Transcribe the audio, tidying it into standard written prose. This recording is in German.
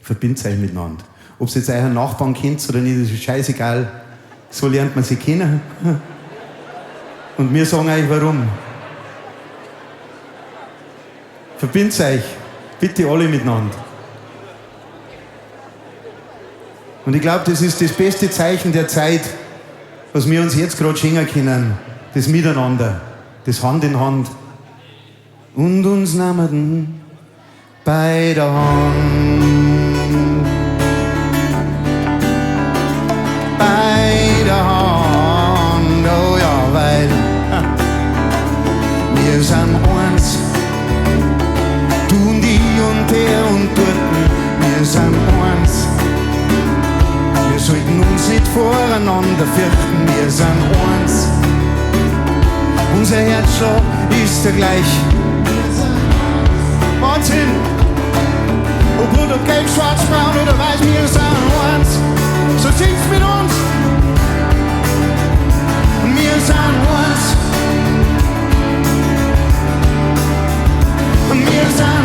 verbindet euch miteinander. Ob ihr jetzt euren Nachbarn kennt oder nicht, das ist scheißegal. So lernt man sie kennen. Und wir sagen euch warum. Verbindet euch, bitte alle miteinander. Und ich glaube, das ist das beste Zeichen der Zeit, was wir uns jetzt gerade schenken können. Das Miteinander, das Hand in Hand. Und uns nahmen bei der Hand. Bei der Hand, oh ja, weil wir sind eins. Du und ich und der und dort, wir sind eins. Wir sollten uns nicht voreinander fürchten, wir sind eins. Unser Herzschlag ist der gleiche. Wahnsinn! Ob Blut, ob gelb, schwarz, braun oder weiß, wir sind eins. So singt's mit uns. Wir sind eins. Wir sind